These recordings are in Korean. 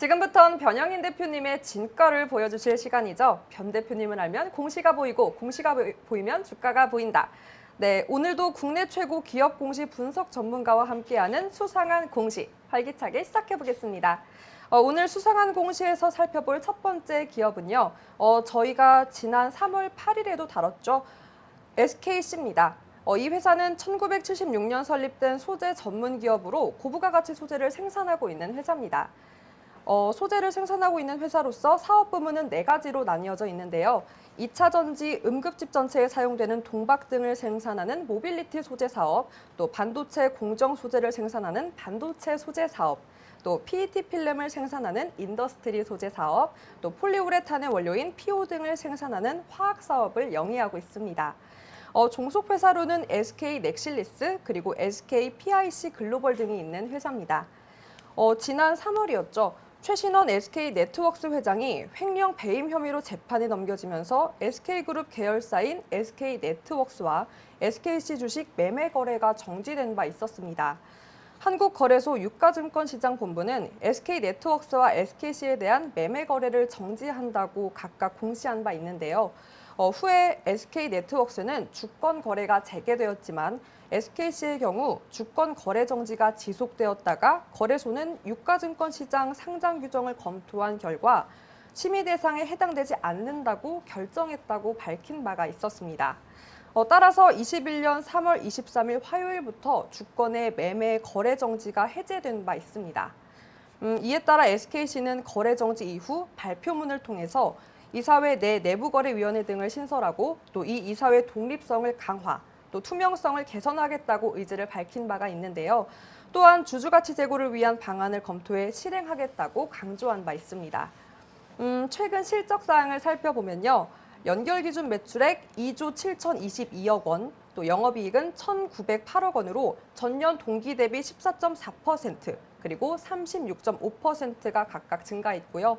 지금부턴 변영인 대표님의 진가를 보여주실 시간이죠. 변 대표님을 알면 공시가 보이고 공시가 보이면 주가가 보인다. 네, 오늘도 국내 최고 기업 공시 분석 전문가와 함께하는 수상한 공시 활기차게 시작해 보겠습니다. 오늘 수상한 공시에서 살펴볼 첫 번째 기업은요. 저희가 지난 3월 8일에도 다뤘죠. SKC입니다. 이 회사는 1976년 설립된 소재 전문 기업으로 고부가 가치 소재를 생산하고 있는 회사입니다. 소재를 생산하고 있는 회사로서 사업 부문은 4가지로 나뉘어져 있는데요. 2차 전지, 응급집 전체에 사용되는 동박 등을 생산하는 모빌리티 소재 사업, 또 반도체 공정 소재를 생산하는 반도체 소재 사업, 또 PET 필름을 생산하는 인더스트리 소재 사업, 또 폴리우레탄의 원료인 PO 등을 생산하는 화학 사업을 영위하고 있습니다. 종속 회사로는 SK 넥실리스 그리고 SK PIC 글로벌 등이 있는 회사입니다. 지난 3월이었죠. 최신원 SK네트웍스 회장이 횡령 배임 혐의로 재판에 넘겨지면서 SK그룹 계열사인 SK네트웍스와 SKC 주식 매매 거래가 정지된 바 있었습니다. 한국거래소 유가증권시장본부는 SK네트웍스와 SKC에 대한 매매 거래를 정지한다고 각각 공시한 바 있는데요. 후에 SK네트웍스는 주권 거래가 재개되었지만 SKC의 경우 주권 거래 정지가 지속되었다가 거래소는 유가증권시장 상장 규정을 검토한 결과 심의 대상에 해당되지 않는다고 결정했다고 밝힌 바가 있었습니다. 따라서 21년 3월 23일 화요일부터 주권의 매매 거래 정지가 해제된 바 있습니다. 이에 따라 SKC는 거래 정지 이후 발표문을 통해서 이사회 내 내부거래위원회 등을 신설하고 또 이 이사회 독립성을 강화, 또 투명성을 개선하겠다고 의지를 밝힌 바가 있는데요. 또한 주주가치 제고를 위한 방안을 검토해 실행하겠다고 강조한 바 있습니다. 최근 실적 사항을 살펴보면요. 연결 기준 매출액 2조 7,022억 원, 또 영업이익은 1,908억 원으로 전년 동기 대비 14.4%, 그리고 36.5%가 각각 증가했고요.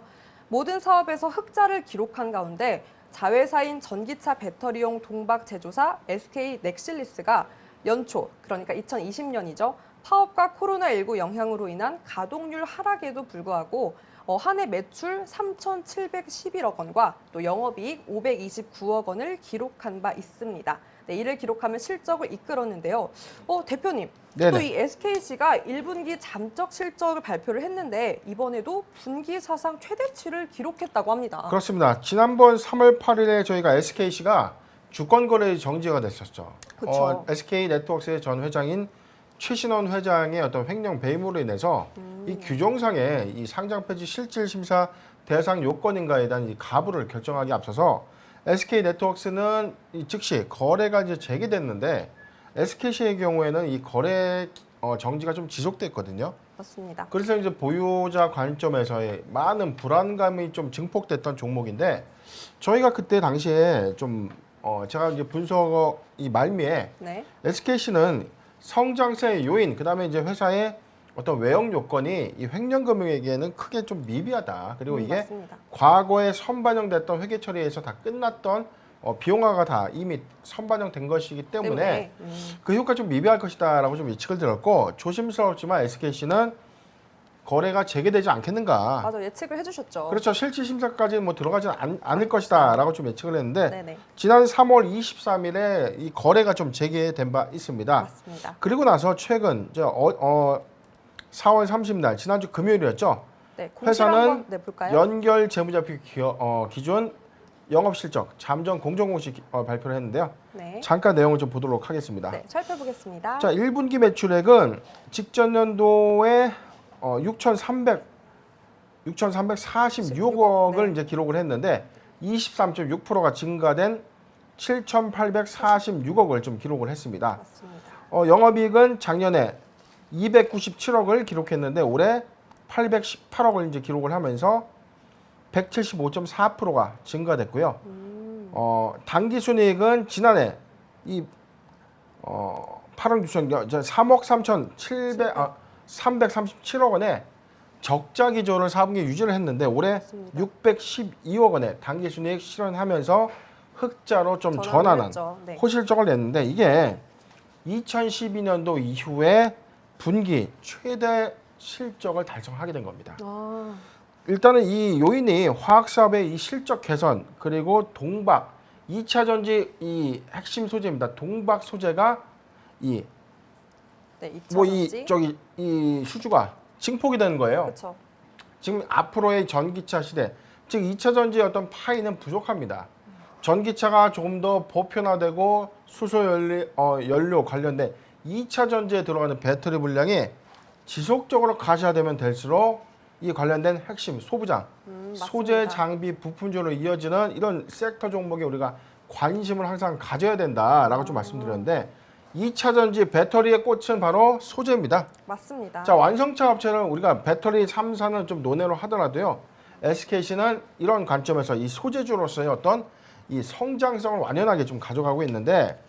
모든 사업에서 흑자를 기록한 가운데 자회사인 전기차 배터리용 동박 제조사 SK 넥실리스가 연초, 그러니까 2020년이죠. 파업과 코로나19 영향으로 인한 가동률 하락에도 불구하고 한 해 매출 3,711억 원과 또 영업이익 529억 원을 기록한 바 있습니다. 네, 이를 기록하면 실적을 이끌었는데요. 대표님, 또 이 SKC가 1분기 잠적 실적을 발표를 했는데 이번에도 분기 사상 최대치를 기록했다고 합니다. 그렇습니다. 지난번 3월 8일에 저희가 SKC가 주권 거래 정지가 됐었죠. SK네트웍스의 전 회장인 최신원 회장의 어떤 횡령 배임으로 인해서 이 규정상의 이 상장 폐지 실질 심사 대상 요건인가에 대한 이 가부를 결정하기 앞서서 SK네트웍스는 즉시 거래가 이제 재개됐는데 SKC의 경우에는 이 거래 정지가 좀 지속됐거든요. 맞습니다. 그래서 이제 보유자 관점에서의 많은 불안감이 좀 증폭됐던 종목인데 저희가 그때 당시에 좀 제가 이제 분석 이 말미에 SKC는 성장세의 요인, 그다음에 이제 회사의 어떤 외형 요건이 이 횡령 금융에게는 크게 좀 미비하다. 그리고 이게 맞습니다. 과거에 선반영됐던 회계 처리에서 다 끝났던 비용화가 다 이미 선반영된 것이기 때문에 그 효과 좀 미비할 것이다라고 좀 예측을 들었고 조심스럽지만 SKC는 거래가 재개되지 않겠는가. 맞아, 예측을 해주셨죠. 그렇죠. 실질 심사까지는 뭐 들어가지는 않을 것이다라고 좀 예측을 했는데 네네. 지난 3월 23일에 이 거래가 좀 재개된 바 있습니다. 맞습니다. 그리고 나서 최근 4월 30일 지난주 금요일이었죠. 네, 회사는 볼까요? 연결 재무제표 기준 영업실적 잠정 공정공시 발표를 했는데요. 네. 잠깐 내용을 좀 보도록 하겠습니다. 네, 살펴보겠습니다. 자, 1분기 매출액은 직전 연도에 6,346억 원을 이제 기록을 했는데 23.6%가 증가된 7,846억 원을 좀 기록을 했습니다. 맞습니다. 영업이익은 작년에 297억을 기록했는데 올해 818억을 이제 기록을 하면서 175.4%가 증가됐고요. 당기순이익은 지난해 이 8억 6천 3억 337억 원에 적자 기조를 4분기 유지를 했는데 올해 맞습니다. 612억 원에 당기순이익 실현하면서 흑자로 좀 전환한 호실적을 냈는데 이게 2012년도 이후에 분기 최대 실적을 달성하게 된 겁니다. 일단은 이 요인이 화학사업의 이 실적 개선 그리고 동박 2차 전지 이 핵심 소재입니다. 동박 소재가 이 네, 2차 뭐 이 전지. 저기 이 수주가 증폭이 되는 거예요. 그렇죠. 지금 앞으로의 전기차 시대, 즉 2차 전지의 어떤 파이는 부족합니다. 전기차가 조금 더 보편화되고 수소 연료 관련된 2차 전지에 들어가는 배터리 분량이 지속적으로 가시화되면 될수록 이 관련된 핵심 소부장, 소재 맞습니다. 장비 부품주로 이어지는 이런 섹터 종목에 우리가 관심을 항상 가져야 된다라고 좀 말씀드렸는데 2차 전지 배터리의 꽃은 바로 소재입니다. 맞습니다. 자, 완성차 업체는 우리가 배터리 3사는 좀 논외로 하더라도요. SKC는 이런 관점에서 이 소재주로서의 어떤 이 성장성을 완연하게 좀 가져가고 있는데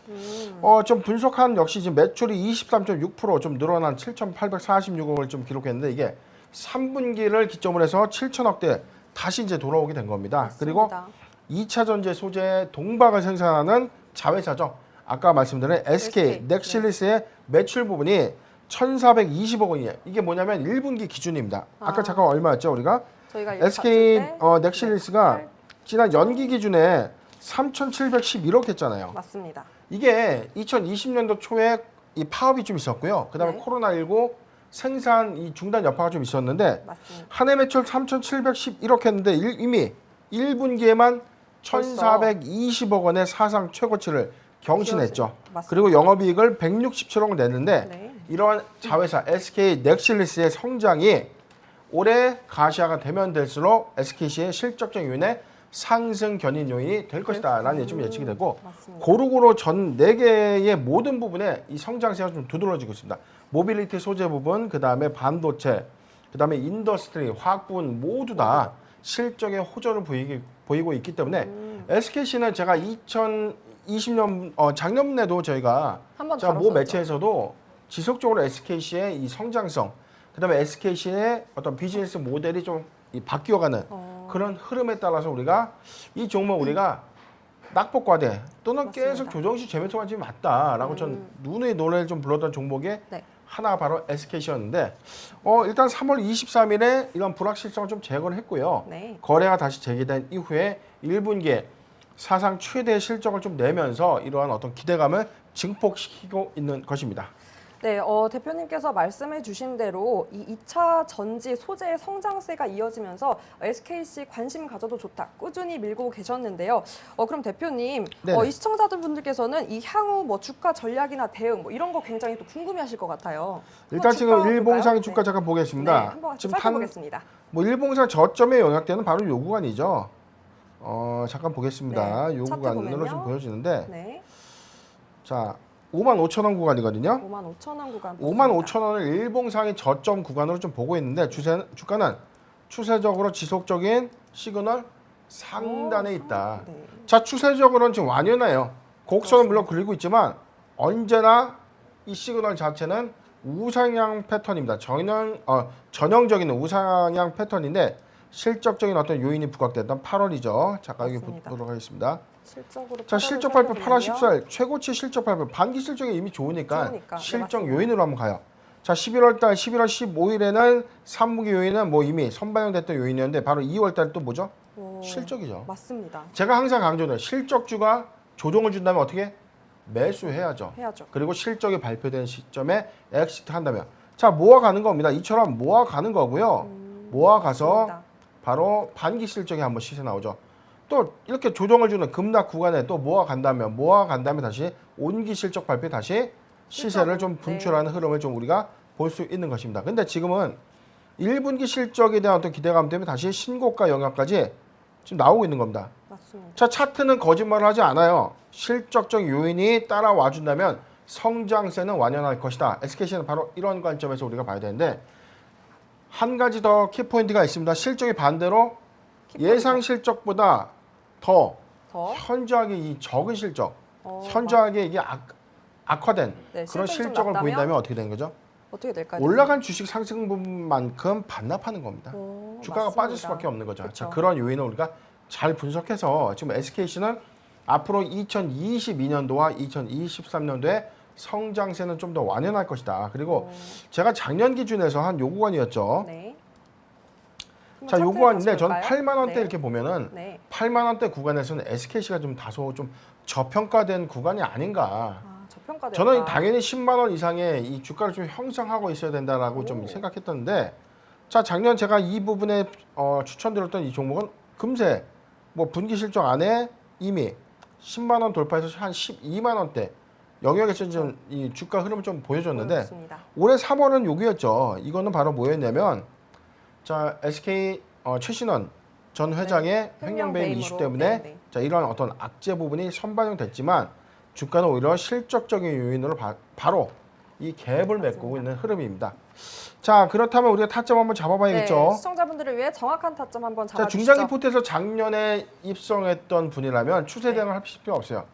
좀 분석한 역시 지금 매출이 23.6%좀 늘어난 7,846억을 좀 기록했는데 이게 3분기를 기점으로 해서 7천억대 다시 이제 돌아오게 된 겁니다. 그리고 맞습니다. 2차 전지 소재 동박을 생산하는 자회사죠. 아까 말씀드린 SK 넥실리스의 매출 부분이 1,420억 원이에요. 이게 뭐냐면 1분기 기준입니다. 아까 잠깐 얼마였죠, 우리가? 저희가 이거 SK 봤을 때 넥실리스가 네, 지난 연기 기준에 3,711억 했잖아요. 맞습니다. 이게 2020년도 초에 이 파업이 좀 있었고요. 그다음에 네. 코로나19 생산 이 중단 여파가 좀 있었는데 맞습니다. 한 해 매출 3,711억 했는데 이미 1분기에만 1,420억 원의 사상 최고치를 경신했죠. 맞습니다. 그리고 영업이익을 167억을 냈는데 네. 이러한 자회사 SK 넥실리스의 성장이 올해 가시화가 되면 될수록 SKC의 실적적 요인의 상승 견인 요인이 될 것이다라는 좀 예측이 되고 맞습니다. 고루고루 전 4개의 모든 부분에 이 성장세가 좀 두드러지고 있습니다. 모빌리티 소재 부분, 그다음에 반도체, 그다음에 인더스트리, 화학 부분 모두 다 실적의 호전을 보이고 있기 때문에 SKC는 제가 2020년 작년에도 저희가 한번 제가 모 다뤘었죠. 매체에서도 지속적으로 SKC의 이 성장성, 그다음에 SKC의 어떤 비즈니스 모델이 좀 바뀌어가는 그런 흐름에 따라서 우리가 이 종목 우리가 낙폭과대 또는 맞습니다. 계속 조정시 재매수 관점이 맞다라고 전 눈의 노래를 좀 불렀던 종목의 네. 하나가 바로 SKC였는데 일단 3월 23일에 이런 불확실성을 좀 제거를 했고요. 네. 거래가 다시 재개된 이후에 1분기에 사상 최대 실적을 좀 내면서 이러한 어떤 기대감을 증폭시키고 있는 것입니다. 네, 대표님께서 말씀해 주신 대로 이 2차 전지 소재의 성장세가 이어지면서 SKC 관심 가져도 좋다. 꾸준히 밀고 계셨는데요. 그럼 대표님, 네네. 이 시청자분들께서는 이 향후 뭐 주가 전략이나 대응 뭐 이런 거 굉장히 또 궁금해하실 것 같아요. 일단 한번 지금 주가 일봉상 볼까요? 주가 네. 잠깐 네, 보겠습니다. 한번 지금 살펴보겠습니다. 뭐 일봉상 저점에 영향되는 바로 요 구간이죠. 잠깐 보겠습니다. 네, 요 차트 구간으로 보면요. 좀 보여지는데 네, 자 55,000원 구간이거든요. 55,000원 구간. 55,000원을 일봉상의 저점 구간으로 좀 보고 있는데 주가는 추세적으로 지속적인 시그널 상단에 있다. 네. 자 추세적으로는 지금 완연해요. 곡선은 물론 그리고 있지만 언제나 이 시그널 자체는 우상향 패턴입니다. 전형적인 우상향 패턴인데 실적적인 어떤 요인이 부각됐던 8월이죠. 잠깐 여기 맞습니다. 보도록 하겠습니다. 실적으로 자 실적 발표 8월 14일 최고치 실적 발표 반기 실적이 이미 좋으니까 좋으니까. 네, 실적 맞습니다. 요인으로 한번 가요. 자 11월 15일에는 3분기 요인은 뭐 이미 선반영됐던 요인이었는데 바로 2월 달 또 뭐죠? 실적이죠. 맞습니다. 제가 항상 강조해요. 실적주가 조정을 준다면 어떻게? 매수해야죠. 해야죠. 그리고 실적이 발표된 시점에 엑시트 한다면 자 모아가는 겁니다. 이처럼 모아가는 거고요. 모아가서 맞습니다. 바로 반기 실적이 한번 시세 나오죠. 또 이렇게 조정을 주는 급락 구간에 또 모아간다면 다시 온기 실적 발표 다시 시세를 좀 분출하는 흐름을 좀 우리가 볼 수 있는 것입니다. 근데 지금은 1분기 실적에 대한 어떤 기대감 때문에 다시 신고가 영역까지 지금 나오고 있는 겁니다. 맞습니다. 자 차트는 거짓말을 하지 않아요. 실적적 요인이 따라와 준다면 성장세는 완연할 것이다. SKC는 바로 이런 관점에서 우리가 봐야 되는데 한 가지 더 키포인트가 있습니다. 실적이 반대로 예상 실적보다 더 현저하게 이 적은 실적, 현저하게 이게 악화된 네, 그런 실적이 좀 실적을 낮다면 보인다면 어떻게 되는 거죠? 어떻게 될까요? 올라간 주식 상승분만큼 반납하는 겁니다. 주가가 맞습니다. 빠질 수밖에 없는 거죠. 그쵸. 자, 그런 요인을 우리가 잘 분석해서 지금 SKC는 앞으로 2022년도와 2023년도에 성장세는 좀 더 완연할 것이다. 그리고 제가 작년 기준에서 한 요 구간이었죠. 네. 자, 차트에 요구하는데 다시 저는 볼까요? 8만 원대 네. 이렇게 보면은 네. 8만 원대 구간에서는 SKC가 좀 다소 좀 저평가된 구간이 아닌가. 아, 저평가됐다. 저는 당연히 10만 원 이상의 이 주가를 좀 형성하고 있어야 된다라고 좀 오. 생각했었는데, 자, 작년 제가 이 부분에 추천드렸던 이 종목은 금세 뭐 분기 실적 안에 이미 10만 원 돌파해서 한 12만 원대 영역에서 좀 이 주가 흐름을 좀 보여줬는데, 보여줬습니다. 올해 3월은 여기였죠. 이거는 바로 뭐였냐면, 자, SK 최신원 전 회장의 횡령 배임 이슈 때문에 네. 자, 이런 어떤 악재 부분이 선반영됐지만 주가는 오히려 실적적인 요인으로 바로 이 갭을 메꾸고 있는 흐름입니다. 자, 그렇다면 우리가 타점 한번 잡아봐야겠죠. 네, 시청자분들을 위해 정확한 타점 한번 자, 잡아주시죠. 중장기 포트에서 작년에 입성했던 분이라면 추세 대응을 할 필요 없어요.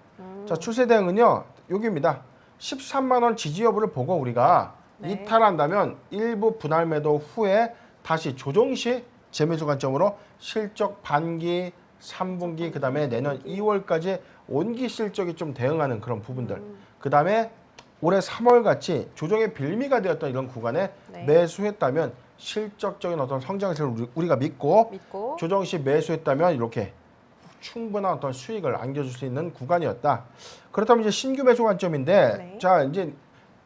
자, 추세 대응은요, 여기입니다. 13만 원 지지 여부를 보고 우리가 네. 이탈한다면 일부 분할 매도 후에 다시 조정 시 재매수 관점으로 실적 반기, 3분기, 그다음에 내년 2월까지 온기 실적이 좀 대응하는 그런 부분들. 그다음에 올해 3월 같이 조정의 빌미가 되었던 이런 구간에 네. 매수했다면 실적적인 어떤 성장세를 우리가 믿고 조정 시 매수했다면 이렇게 충분한 어떤 수익을 안겨줄 수 있는 구간이었다. 그렇다면 이제 신규 매수 관점인데, 네. 자, 이제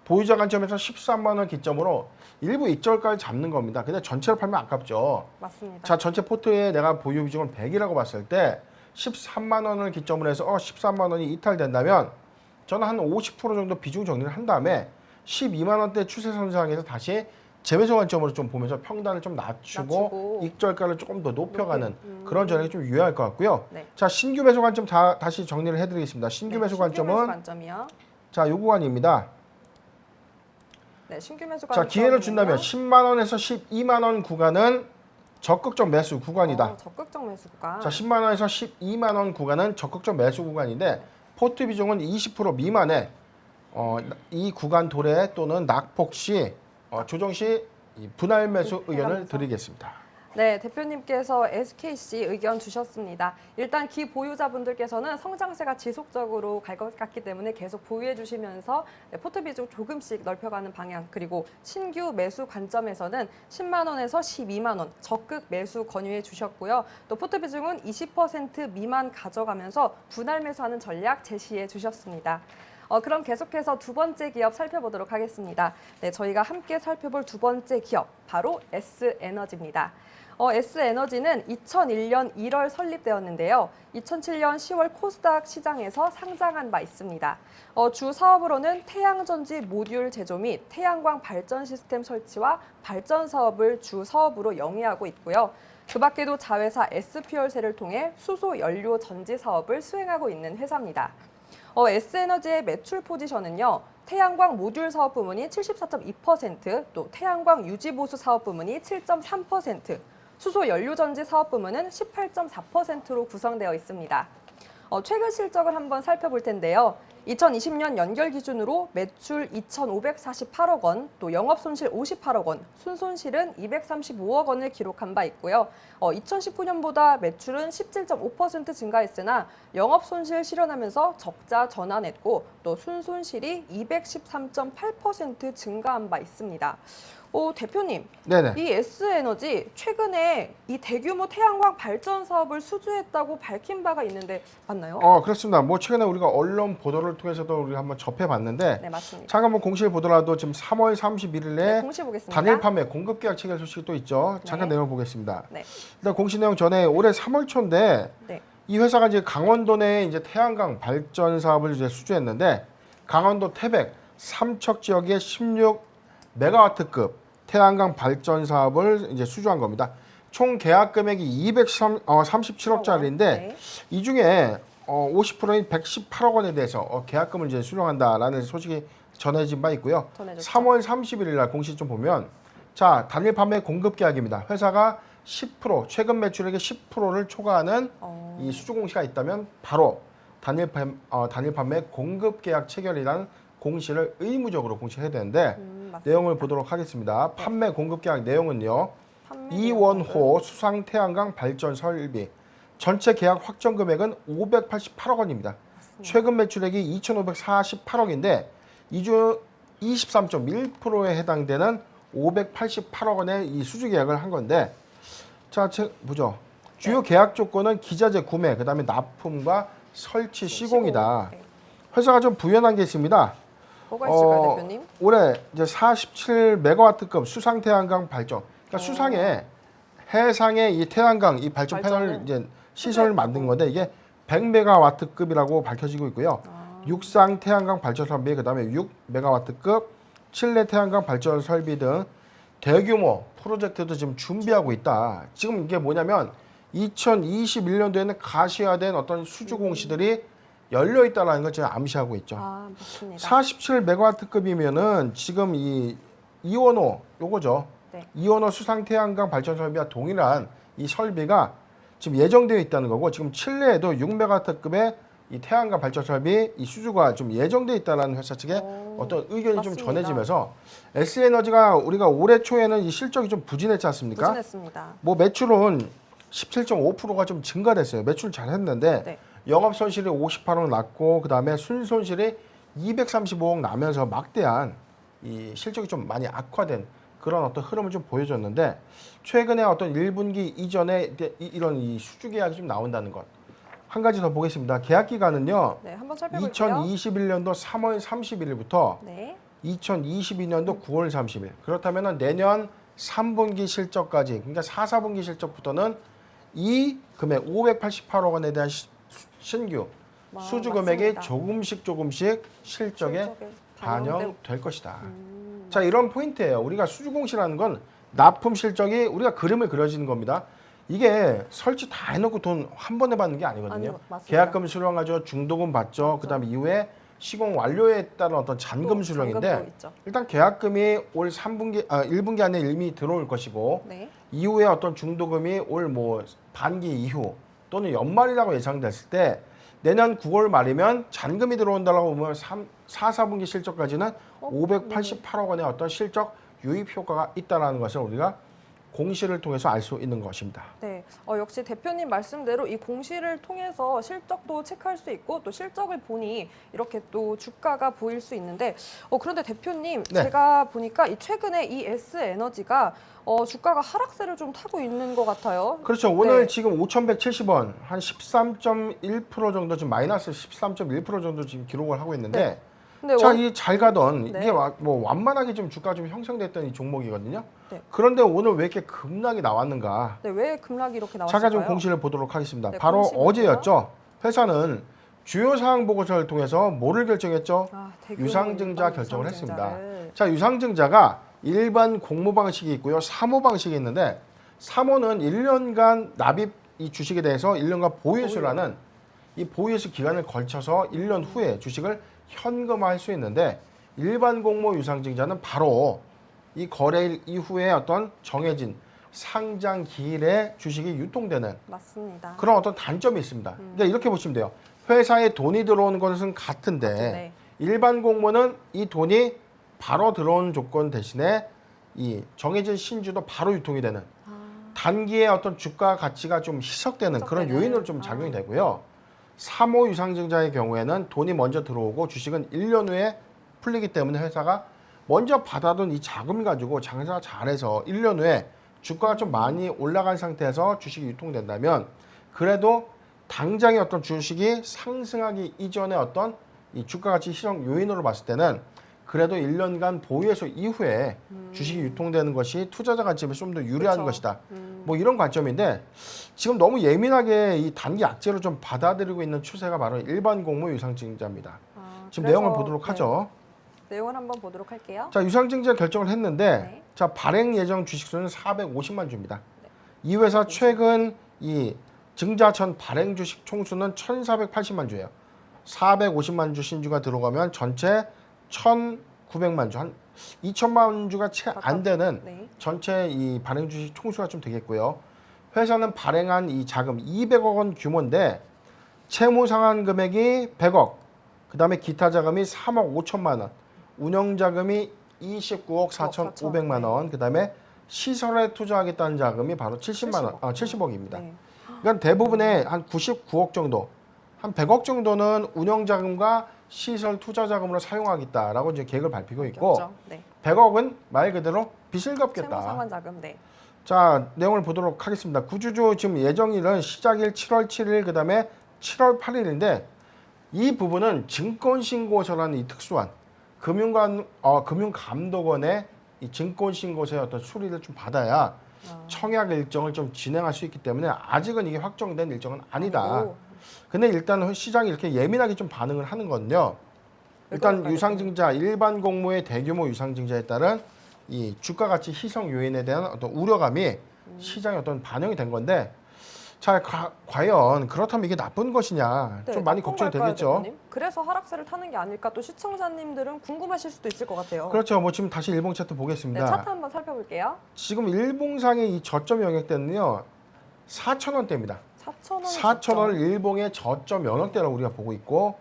보유자 관점에서 13만 원 기점으로 일부 익절가를 잡는 겁니다. 근데 전체를 팔면 아깝죠. 맞습니다. 자, 전체 포트에 내가 보유 비중을 100이라고 봤을 때 13만 원을 기점으로 해서 13만 원이 이탈된다면 저는 한 50% 정도 비중 정리를 한 다음에 12만 원대 추세선상에서 다시 재매수 관점으로 좀 보면서 평단을 좀 낮추고 익절가를 조금 더 높여가는 그런 전략이 좀 유효할 것 같고요. 네. 자, 신규 매수 관점 다시 정리를 해드리겠습니다. 신규 매수 관점은 관점이요. 자, 요 구간입니다. 네, 신규 매수 자, 기회를 준다면 10만 원에서 12만 원 구간은 적극적 매수 구간이다. 적극적 매수 구간. 자, 10만 원에서 12만 원 구간은 적극적 매수 구간인데 포트 비중은 20% 미만에 이 구간 도래 또는 낙폭 시 조정 시 분할 매수 의견을 드리겠습니다. 네, 대표님께서 SKC 의견 주셨습니다. 일단 기보유자분들께서는 성장세가 지속적으로 갈 것 같기 때문에 계속 보유해 주시면서 포트 비중 조금씩 넓혀가는 방향, 그리고 신규 매수 관점에서는 10만 원에서 12만 원 적극 매수 권유해 주셨고요. 또 포트 비중은 20% 미만 가져가면서 분할 매수하는 전략 제시해 주셨습니다. 그럼 계속해서 두 번째 기업 살펴보도록 하겠습니다. 네, 저희가 함께 살펴볼 두 번째 기업, 바로 S에너지입니다. S에너지는 2001년 1월 설립되었는데요. 2007년 10월 코스닥 시장에서 상장한 바 있습니다. 주 사업으로는 태양전지 모듈 제조 및 태양광 발전 시스템 설치와 발전 사업을 주 사업으로 영위하고 있고요. 그 밖에도 자회사 S퓨얼셀을 통해 수소 연료 전지 사업을 수행하고 있는 회사입니다. S에너지의 매출 포지션은요. 태양광 모듈 사업 부문이 74.2%, 또 태양광 유지보수 사업 부문이 7.3%, 수소 연료전지 사업 부문은 18.4%로 구성되어 있습니다. 최근 실적을 한번 살펴볼 텐데요. 2020년 연결 기준으로 매출 2,548억 원, 또 영업손실 58억 원, 순손실은 235억 원을 기록한 바 있고요. 2019년보다 매출은 17.5% 증가했으나 영업손실 실현하면서 적자 전환했고, 또 순손실이 213.8% 증가한 바 있습니다. 대표님, 네네. 이 S에너지 최근에 이 대규모 태양광 발전 사업을 수주했다고 밝힌 바가 있는데 맞나요? 그렇습니다. 뭐 최근에 우리가 언론 보도를 통해서도 우리가 한번 접해봤는데, 네, 맞습니다. 잠깐 뭐 공시를 보더라도 지금 3월 31일에 네, 공시 보겠습니다. 단일 판매 공급 계약 체결 소식이 또 있죠. 잠깐 네. 내용 보겠습니다. 네. 일단 공시 내용 전에 올해 3월 초인데 네. 이 회사가 이제 강원도 내에 이제 태양광 발전 사업을 이제 수주했는데, 강원도 태백 삼척 지역의 16메가와트급 태양광 발전 사업을 이제 수주한 겁니다. 총 계약 금액이 237억짜리인데 네. 이 중에 50%인 118억 원에 대해서 계약금을 이제 수령한다라는 소식이 전해진 바 있고요. 전해졌죠. 3월 31일 날 공시 좀 보면, 자, 단일 판매 공급 계약입니다. 회사가 10% 최근 매출액의 10%를 초과하는 이 수주 공시가 있다면 바로 단일 판매 공급 계약 체결이라는 공시를 의무적으로 공시해야 되는데 내용을 보도록 하겠습니다. 판매 공급 계약 내용은요. 이원호 수상 태양광 발전 설비 전체 계약 확정 금액은 588억 원입니다. 최근 매출액이 2,548억인데 이 중 23.1%에 해당되는 588억 원의 이 수주 계약을 한 건데, 자, 보죠. 주요 계약 조건은 기자재 구매, 그다음에 납품과 설치 시공이다. 네. 회사가 좀 부연한 게 있습니다. 뭐가 있을까요, 대표님? 올해 이제 47메가와트급 수상 태양광 발전. 그러니까 수상에 해상의 이 태양광 이 발전 패널 이제 시설을 만든 건데 이게 100메가와트급이라고 밝혀지고 있고요. 육상 태양광 발전 설비, 그다음에 6메가와트급 실내 태양광 발전 설비 등 대규모 프로젝트도 지금 준비하고 있다. 지금 이게 뭐냐면 2021년도에는 가시화된 어떤 수주 공시들이 열려 있다라는 걸 지금 암시하고 있죠. 아, 맞습니다. 47메가와트급이면은 지금 이 이원호 요거죠. 네. 이원호 수상 태양광 발전 설비와 동일한 이 설비가 지금 예정되어 있다는 거고 지금 칠레에도 6메가와트급의 이 태양광 발전 설비 이 수주가 좀 예정되어 있다는 회사 측의 어떤 의견이 좀 맞습니다. 전해지면서 S에너지가 우리가 올해 초에는 이 실적이 좀 부진했지 않습니까? 부진했습니다. 뭐 매출은 17.5%가 좀 증가됐어요. 매출 잘했는데 네. 영업 손실이 58억 났고 그다음에 순손실이 235억 나면서 막대한 이 실적이 좀 많이 악화된 그런 어떤 흐름을 좀 보여줬는데 최근에 어떤 1분기 이전에 이런 이 수주 계약이 좀 나온다는 것. 한 가지 더 보겠습니다. 계약 기간은요. 네, 한번 살펴볼게요. 2021년도 3월 31일부터 네. 2022년도 9월 30일. 그렇다면 내년 3분기 실적까지 그러니까 4, 4분기 실적부터는 이 금액 588억 원에 대한 신규 수주 금액이 맞습니다. 조금씩 실적에 실적에 반영될 것이다. 자, 이런 포인트예요. 우리가 수주 공시라는 건 납품 실적이 우리가 그림을 그려지는 겁니다. 이게 설치 다 해놓고 돈 한 번에 받는 게 아니거든요. 아니요, 맞습니다. 계약금 수령하죠, 중도금 받죠, 그다음에 이후에 시공 완료에 따른 어떤 잔금 또 수령인데 잔금도 있죠. 일단 계약금이 올 1분기 안에 이미 들어올 것이고 네. 이후에 어떤 중도금이 올 뭐 반기 이후 또는 연말이라고 예상됐을 때 내년 9월 말이면 잔금이 들어온다라고 보면 4, 4분기 실적까지는 588억 원의 어떤 실적 유입 효과가 있다는 것을 우리가 공시를 통해서 알 수 있는 것입니다. 네, 역시 대표님 말씀대로 이 공시를 통해서 실적도 체크할 수 있고 또 실적을 보니 이렇게 또 주가가 보일 수 있는데 그런데 대표님 네. 제가 보니까 최근에 이 S에너지가 주가가 하락세를 좀 타고 있는 것 같아요. 그렇죠. 오늘 네. 지금 5,170원 한 13.1% 정도 지금 마이너스 13.1% 정도 지금 기록을 하고 있는데 근데 자, 이 잘 가던 네. 이게 뭐 완만하게 좀 주가 좀 형성됐던 이 종목이거든요. 네. 그런데 오늘 왜 이렇게 급락이 나왔는가? 네, 왜 급락이 이렇게 나왔을까요? 잠깐 좀 공시를 보도록 하겠습니다. 네, 바로 공시는요? 어제였죠. 회사는 주요 사항 보고서를 통해서 뭐를 결정했죠? 대규모 유상증자 일반 결정을 했습니다. 유상증자를. 자, 유상증자가 일반 공모 방식이 있고요. 사모 방식이 있는데 사모는 1년간 납입 이 주식에 대해서 1년간 보유수라는 이 보유수 기간을 걸쳐서 1년 후에 주식을 현금화할 수 있는데 일반 공모 유상증자는 바로 이 거래일 이후에 어떤 정해진 상장 기일에 주식이 유통되는 맞습니다. 그런 어떤 단점이 있습니다. 그러니까 이렇게 보시면 돼요. 회사에 돈이 들어오는 것은 같은데 네. 일반 공모는 이 돈이 바로 들어오는 조건 대신에 이 정해진 신주도 바로 유통이 되는 단기의 어떤 주가 가치가 좀 희석되는 그런 희석되는. 요인으로 좀 작용이 되고요. 사모 유상증자의 경우에는 돈이 먼저 들어오고 주식은 1년 후에 풀리기 때문에 회사가 먼저 받아둔 이 자금 가지고 장사 잘해서 1년 후에 주가가 좀 많이 올라간 상태에서 주식이 유통된다면 그래도 당장의 어떤 주식이 상승하기 이전에 어떤 이 주가 가치 희석 요인으로 봤을 때는 그래도 1년간 보유해서 이후에 주식이 유통되는 것이 투자자 관점에 좀 더 유리한 그쵸. 것이다. 뭐 이런 관점인데 지금 너무 예민하게 이 단기 악재로 좀 받아들이고 있는 추세가 바로 일반 공모 유상증자입니다. 지금 그래서, 내용을 보도록 하죠. 내용을 한번 보도록 할게요. 자, 유상증자 결정을 했는데 네. 자, 발행 예정 주식수는 450만 주입니다. 이 회사 최근 이 증자천 발행 주식 총수는 1,480만 주예요. 450만 주 신주가 들어가면 전체 1,900만 주, 한 2천만 주가 채 안 되는 네. 전체 이 발행 주식 총수가 좀 되겠고요. 회사는 발행한 이 자금 200억 원 규모인데 채무 상환 금액이 100억, 그다음에 기타 자금이 3억 5천만 원, 운영 자금이 29억 4,500만 원, 그다음에 시설에 투자하겠다는 자금이 바로 70만 원, 70억입니다. 네. 그러니까 대부분의 한 99억 정도, 한 100억 정도는 운영 자금과 시설 투자 자금으로 사용하겠다라고 이제 계획을 밝히고 있고 그렇죠. 네. 100억은 말 그대로 빚을 갚겠다. 채무 상환 자금. 네. 자, 내용을 보도록 하겠습니다. 구주주 지금 예정일은 시작일 7월 7일, 그 다음에 7월 8일인데 이 부분은 증권신고서라는 이 특수한 금융감독원의 이 증권신고서의 어떤 수리를 좀 받아야 청약 일정을 좀 진행할 수 있기 때문에 아직은 이게 확정된 일정은 아니다. 근데 일단 시장이 이렇게 예민하게 좀 반응을 하는 건요. 일단 유상증자, 일반 공모의 대규모 유상증자에 따른 이 주가 가치 희석 요인에 대한 어떤 우려감이 시장에 어떤 반영이 된 건데, 자, 과연 그렇다면 이게 나쁜 것이냐, 좀 많이 걱정이 되겠죠. 대표님? 그래서 하락세를 타는 게 아닐까 또 시청자님들은 궁금하실 수도 있을 것 같아요. 그렇죠. 뭐 지금 다시 일봉 차트 보겠습니다. 네, 차트 한번 살펴볼게요. 지금 일봉상의 이 저점 영역대는요, 4,000원대입니다. 4,000원. 4,000원을 일봉의 저점 영역대라고 우리가 보고 있고,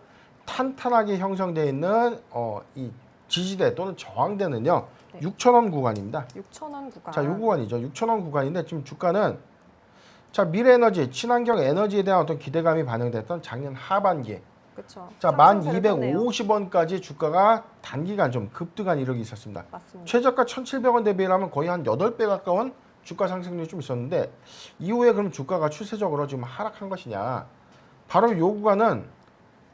탄탄하게 형성되어 있는 이 지지대 또는 저항대는요, 네. 6,000원 구간입니다. 6,000원 구간. 자, 이 구간이죠. 6,000원 구간인데 지금 주가는 자, 미래에너지, 친환경 에너지에 대한 어떤 기대감이 반영됐던 작년 하반기. 그렇죠. 자, 1,250원까지 주가가 단기간 좀 급등한 이력이 있었습니다. 맞습니다. 최저가 1,700원 대비하면 거의 한 8배 가까운 주가 상승률이 좀 있었는데 이후에 그럼 주가가 추세적으로 지금 하락한 것이냐? 바로 이 구간은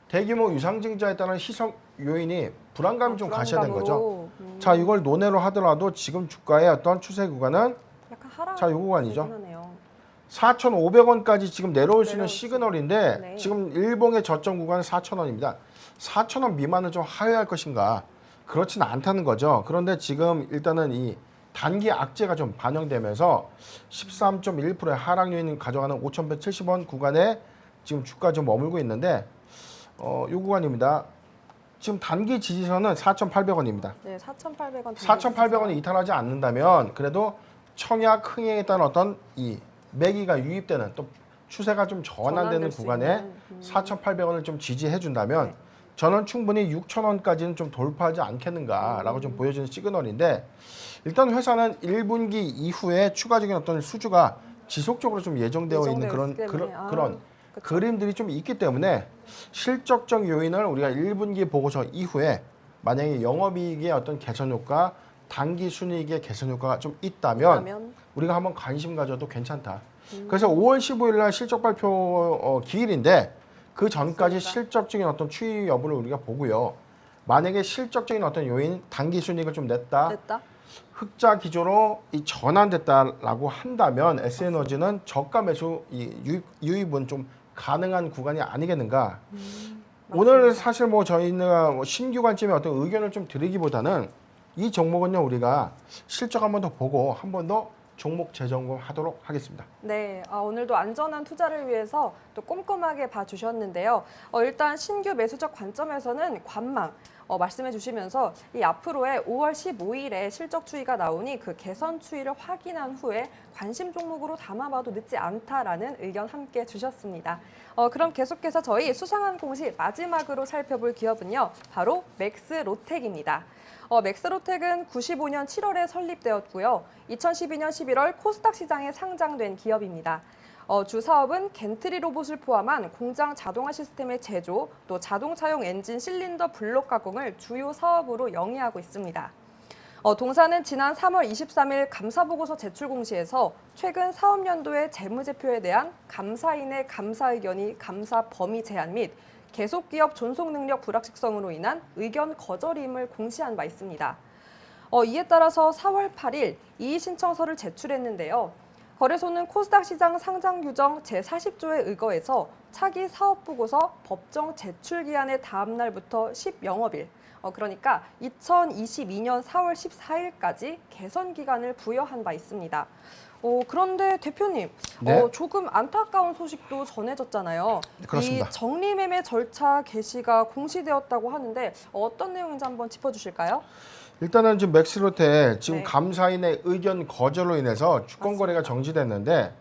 대규모 유상증자에 따른 희석 요인이 불안감이 좀 가셔야 된 거죠. 자, 이걸 논외로 하더라도 지금 주가의 어떤 추세 구간은 약간 하락. 자, 이 구간이죠. 하네요. 4,500원까지 지금 내려올 수 있는 시그널인데 네. 지금 일봉의 저점 구간은 4,000원입니다. 4,000원 미만을 좀 하회할 것인가? 그렇지는 않다는 거죠. 그런데 지금 일단은 이 단기 악재가 좀 반영되면서 13.1%의 하락 요인을 가져가는 5,170원 구간에 지금 주가 좀 머물고 있는데 이 구간입니다. 지금 단기 지지선은 4,800원입니다. 네, 4,800원. 4,800원이 이탈하지 않는다면 그래도 청약 흥행에 따른 어떤 이 매기가 유입되는 또 추세가 좀 전환되는 구간에 4,800원을 좀 지지해 준다면 네. 저는 충분히 6,000원까지는 좀 돌파하지 않겠는가라고 좀 보여주는 시그널인데, 일단 회사는 1분기 이후에 추가적인 어떤 수주가 지속적으로 좀 예정되어 있는 그런 그쵸. 그림들이 좀 있기 때문에 실적적 요인을 우리가 1분기 보고서 이후에 만약에 영업이익의 어떤 개선 효과, 단기 순이익의 개선 효과가 좀 있다면 우리가 한번 관심 가져도 괜찮다. 그래서 5월 15일 날 실적 발표 기일인데 그 전까지 맞습니다. 실적적인 어떤 추이 여부를 우리가 보고요. 만약에 실적적인 어떤 요인, 단기 순이익을 좀 냈다. 흑자 기조로 이 전환됐다라고 한다면 S에너지는 저가 매수 유입은 좀 가능한 구간이 아니겠는가. 오늘 사실 뭐 저희는 뭐 신규 관점의 어떤 의견을 좀 드리기보다는 이 종목은요, 우리가 실적 한 번 더 보고 한 번 더 종목 재점검하도록 하겠습니다. 네, 오늘도 안전한 투자를 위해서 또 꼼꼼하게 봐주셨는데요. 일단 신규 매수적 관점에서는 관망 말씀해 주시면서 이 앞으로의 5월 15일에 실적 추이가 나오니 그 개선 추이를 확인한 후에 관심 종목으로 담아봐도 늦지 않다라는 의견 함께 주셨습니다. 그럼 계속해서 저희 수상한 공시 마지막으로 살펴볼 기업은요, 바로 맥스로텍입니다. 맥스로텍은 95년 7월에 설립되었고요. 2012년 11월 코스닥 시장에 상장된 기업입니다. 주 사업은 겐트리 로봇을 포함한 공장 자동화 시스템의 제조, 또 자동차용 엔진 실린더 블록 가공을 주요 사업으로 영위하고 있습니다. 동사는 지난 3월 23일 감사보고서 제출 공시에서 최근 사업연도의 재무제표에 대한 감사인의 감사 의견이 감사 범위 제한 및 계속 기업 존속 능력 불확실성으로 인한 의견 거절임을 공시한 바 있습니다. 이에 따라서 4월 8일 이의 신청서를 제출했는데요. 거래소는 코스닥 시장 상장 규정 제40조에 의거해서 차기 사업 보고서 법정 제출 기한의 다음 날부터 10영업일, 그러니까 2022년 4월 14일까지 개선 기간을 부여한 바 있습니다. 그런데 대표님, 네? 조금 안타까운 소식도 전해졌잖아요. 그렇습니다. 이 정리매매 절차 개시가 공시되었다고 하는데 어떤 내용인지 한번 짚어주실까요? 일단은 지금 맥스로텍 지금 네. 감사인의 의견 거절로 인해서 주권 거래가 정지됐는데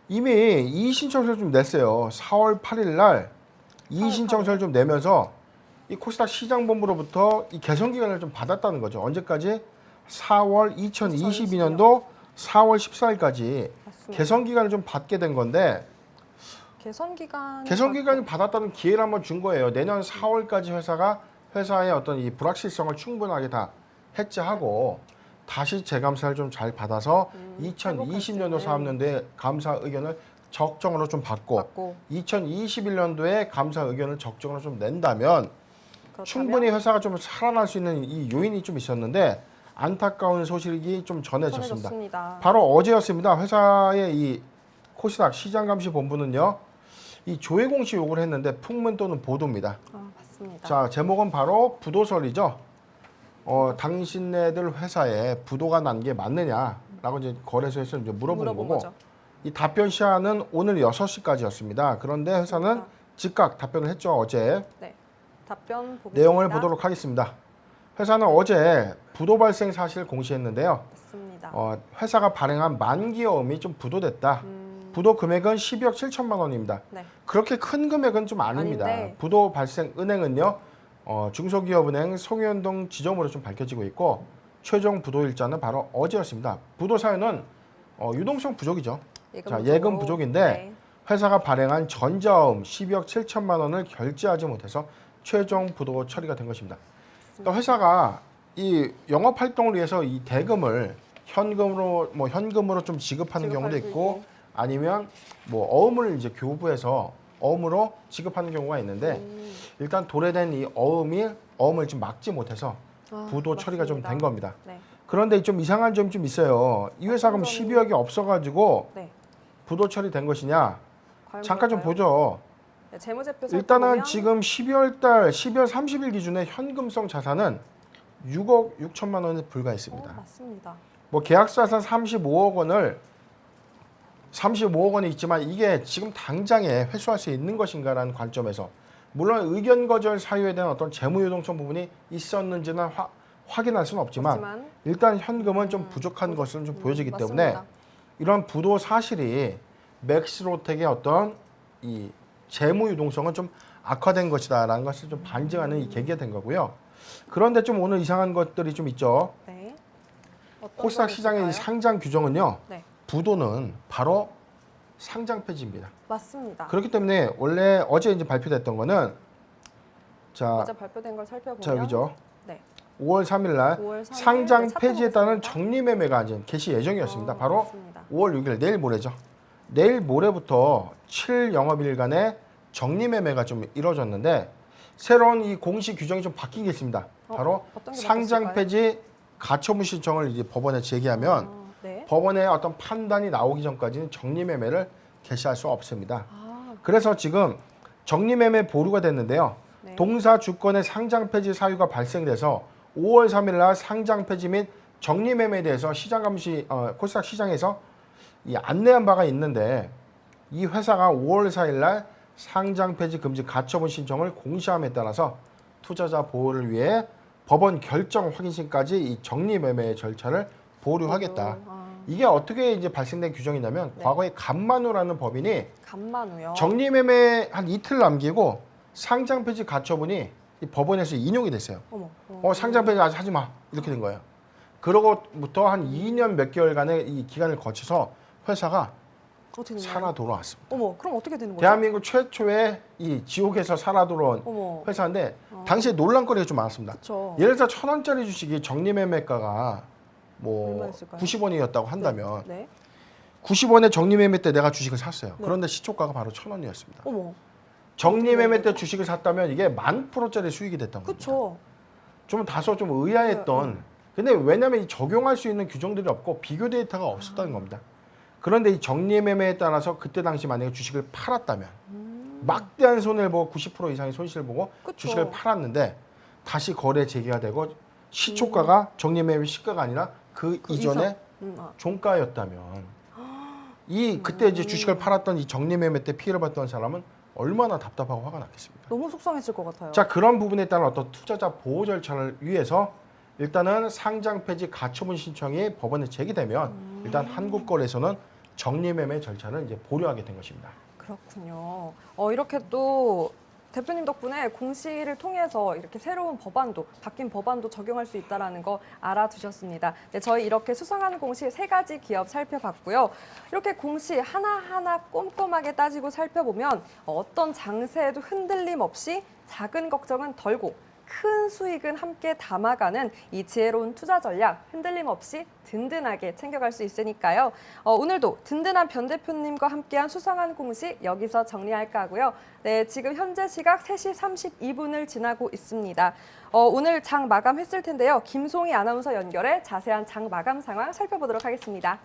이미 이의 신청서를 좀 냈어요. 4월 8일 날 이의 신청서를 좀 내면서 이 코스닥 시장본부로부터 이 개선 기간을 좀 받았다는 거죠. 언제까지? 4월 2022년도 4월 14일까지 개선 기간을 좀 받게 된 건데, 개선 기간을 받았다는 기회를 한번 준 거예요. 내년 4월까지 회사의 어떤 이 불확실성을 충분하게 다 해체하고 다시 재감사를 좀 잘 받아서 회복할 수 2020년도 있는. 사업년도에 감사 의견을 적정으로 좀 받고 2021년도에 감사 의견을 적정으로 좀 낸다면 그렇다면? 충분히 회사가 좀 살아날 수 있는 이 요인이 좀 있었는데 안타까운 소식이 좀 전해졌습니다. 전해졌습니다. 바로 어제였습니다. 회사의 이 코스닥 시장감시본부는요. 이 조회 공시 요구를 했는데 풍문 또는 보도입니다. 맞습니다. 자, 제목은 바로 부도설이죠. 당신네들 회사에 부도가 난 게 맞느냐라고 이제 거래소에서 이제 물어본 거고 거죠. 이 답변 시한은 오늘 6시까지였습니다. 그런데 회사는 즉각 답변을 했죠. 어제. 네. 답변 보겠습니다. 내용을 보도록 하겠습니다. 회사는 어제 부도 발생 사실을 공시했는데요. 맞습니다. 회사가 발행한 만기여음이 좀 부도됐다. 부도 금액은 12억 7천만 원입니다. 네. 그렇게 큰 금액은 좀 아닙니다. 아닌데. 부도 발생 은행은요. 중소기업은행 송현동 지점으로 좀 밝혀지고 있고 최종 부도 일자는 바로 어제였습니다. 부도 사유는 유동성 부족이죠. 예금 부족인데 네. 회사가 발행한 전자음 12억 7천만 원을 결제하지 못해서 최종 부도 처리가 된 것입니다. 그러니까 회사가 이 영업 활동을 위해서 이 대금을 현금으로 좀 지급하는 경우도 있고 아니면 뭐 어음을 이제 교부해서 어음으로 지급하는 경우가 있는데 일단 도래된 이 어음을 좀 막지 못해서 부도 처리가 좀 된 겁니다. 네. 그런데 좀 이상한 점이 좀 있어요. 이 회사 그럼 12억이 없어가지고 네. 부도 처리된 것이냐? 잠깐 좀 볼까요? 보죠. 네, 재무제표 일단은 살펴보면 지금 12월 30일 기준에 현금성 자산은 6억 6천만 원에 불과했습니다. 맞습니다. 뭐 계약자산 35억 원이 있지만 이게 지금 당장에 회수할 수 있는 것인가라는 관점에서 물론 의견 거절 사유에 대한 어떤 재무 유동성 부분이 있었는지는 확인할 수는 없지만 일단 현금은 좀 부족한 것은 좀 보여지기 때문에 맞습니다. 이런 부도 사실이 맥스로텍의 어떤 이 재무 유동성은 좀 악화된 것이다라는 것을 좀 반증하는 이 계기가 된 거고요. 그런데 좀 오늘 이상한 것들이 좀 있죠. 네. 코스닥 시장의 이 상장 규정은요. 네. 부도는 바로 상장 폐지입니다. 맞습니다. 그렇기 때문에 원래 어제 이제 발표됐던 거는 어제 발표된 걸 살펴보면 자 여기죠. 네. 5월 3일 날 5월 3일 상장 네, 폐지에 따른 살펴보겠습니다. 정리 매매가 이제 개시 예정이었습니다. 바로 맞습니다. 5월 6일 내일 모레죠. 내일 모레부터 7영업일간의 정리 매매가 좀 이루어졌는데 새로운 이 공시 규정이 좀 바뀐 게 있습니다. 바로 어떤 게 상장 바뀌었을까요? 폐지 가처분 신청을 이제 법원에 제기하면 네. 법원의 어떤 판단이 나오기 전까지는 정리 매매를 개시할 수 없습니다. 그래서 지금 정리 매매 보류가 됐는데요. 네. 동사 주권의 상장 폐지 사유가 발생돼서 5월 3일 날 상장 폐지 및 정리 매매에 대해서 코스닥 시장에서 이 안내한 바가 있는데 이 회사가 5월 4일 날 상장 폐지 금지 가처분 신청을 공시함에 따라서 투자자 보호를 위해 법원 결정 확인신까지 이 정리 매매의 절차를 보류하겠다. 이게 어떻게 이제 발생된 규정이냐면 과거에 간만우라는 법인이 간만우요. 정리 매매 한 이틀 남기고 상장 폐지 가처분이 이 법원에서 인용이 됐어요. 상장 폐지 아직 하지 마 이렇게 된 거예요. 그러고부터 한 2년 몇 개월간의 이 기간을 거쳐서 회사가 살아 돌아왔습니다. 그럼 어떻게 되는 거죠? 대한민국 최초의 이 지옥에서 살아 돌아온 회사인데 당시에 논란거리가 좀 많았습니다. 그쵸. 예를 들어서 1,000원짜리 주식이 정리매매가가 뭐 얼마였을까요? 90원이었다고 한다면 네. 90원에 정리매매 때 내가 주식을 샀어요. 그런데 시초가가 바로 1,000원이었습니다. 정리매매 때 주식을 샀다면 이게 10,000%짜리 수익이 됐던 겁니다. 그렇죠. 좀 다소 좀 의아했던. 근데 왜냐하면 이 적용할 수 있는 규정들이 없고 비교 데이터가 없었다는 겁니다. 그런데 이 정리매매에 따라서 그때 당시 만약에 주식을 팔았다면 막대한 손해를 보고 90% 이상의 손실을 보고 그쵸. 주식을 팔았는데 다시 거래 재개가 되고 시초가가 정리매매 시가가 아니라 그 이전에 종가였다면 그때 이제 주식을 팔았던 이 정리매매 때 피해를 봤던 사람은 얼마나 답답하고 화가 났겠습니까? 너무 속상했을 것 같아요. 자, 그런 부분에 따른 어떤 투자자 보호 절차를 위해서 일단은 상장 폐지 가처분 신청이 법원에 제기되면 일단 한국거래소는 정리매매 절차를 이제 보류하게 된 것입니다. 그렇군요. 이렇게 또 대표님 덕분에 공시를 통해서 이렇게 새로운 바뀐 법안도 적용할 수 있다는 거 알아두셨습니다. 네, 저희 이렇게 수상한 공시 3가지 기업 살펴봤고요. 이렇게 공시 하나하나 꼼꼼하게 따지고 살펴보면 어떤 장세에도 흔들림 없이 작은 걱정은 덜고 큰 수익은 함께 담아가는 이 지혜로운 투자 전략 흔들림 없이 든든하게 챙겨갈 수 있으니까요. 오늘도 든든한 변 대표님과 함께한 수상한 공시 여기서 정리할까 하고요. 네, 지금 현재 시각 3시 32분을 지나고 있습니다. 오늘 장 마감했을 텐데요. 김송희 아나운서 연결해 자세한 장 마감 상황 살펴보도록 하겠습니다.